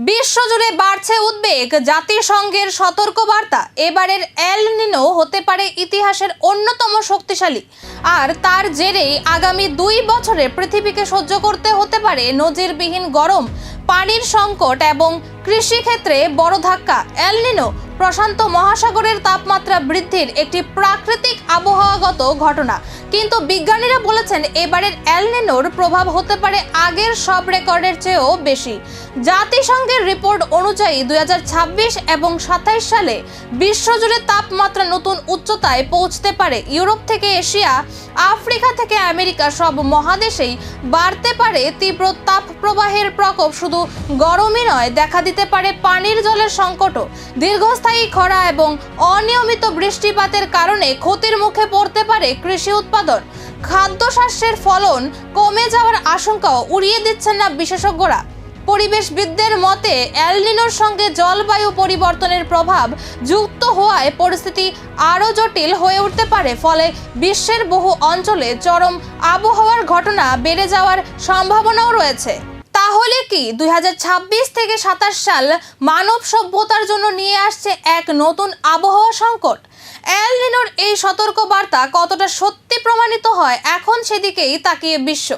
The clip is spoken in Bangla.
বিশ্বজুড়ে বাড়ছে উদ্বেগ, জাতিসংঘের সতর্কবার্তা। এবারের এল নিনো হতে পারে ইতিহাসের অন্যতম শক্তিশালী, আর তার জেরেই আগামী 2 বছরে পৃথিবীকে সহ্য করতে হতে পারে নজিরবিহীন গরম, পানির সংকট এবং কৃষিক্ষেত্রে বড় ধাক্কা। এল নিনো প্রশান্ত মহাসাগরের তাপমাত্রা বৃদ্ধির একটি প্রাকৃতিক আবহাওয়াগত ঘটনা, কিন্তু বিজ্ঞানীরা বলেছেন এবারের এল নিনোর প্রভাব হতে পারে আগের সব রেকর্ডের চেয়েও বেশি। জাতিসংঘের রিপোর্ট অনুযায়ী 2026 এবং 27 সালে বিশ্বজুড়ে তাপমাত্রা নতুন উচ্চতায় পৌঁছতে পারে। ইউরোপ থেকে এশিয়া, আফ্রিকা থেকে আমেরিকা, সব মহাদেশেই বাড়তে পারে তীব্র তাপ প্রবাহের প্রকোপ। শুধু গরমই নয়, দেখা দিতে পারে পানির জলের সংকটও। দীর্ঘস্থায়ী খরা এবং অনিয়মিত বৃষ্টিপাতের কারণে ক্ষতির মুখে পড়তে পারে কৃষি উৎপাদন। খাদ্যশস্যের ফলন কমে যাওয়ার আশঙ্কাও উড়িয়ে দিচ্ছেন না বিশেষজ্ঞরা। পরিবেশবিদদের মতে এল নিনোর সঙ্গে জলবায়ু পরিবর্তনের প্রভাব যুক্ত হওয়ায় পরিস্থিতি আরও জটিল হয়ে উঠতে পারে। ফলে বিশ্বের বহু অঞ্চলে চরম আবহাওয়ার ঘটনা বেড়ে যাওয়ার সম্ভাবনাও রয়েছে। তাহলে কি 2026 থেকে 27 সাল মানব সভ্যতার জন্য নিয়ে আসছে এক নতুন আবহাওয়া সংকট? এল নিনোর এই সতর্কবার্তা কতটা সত্যি প্রমাণিত হয়, এখন সেদিকেই তাকিয়ে বিশ্ব।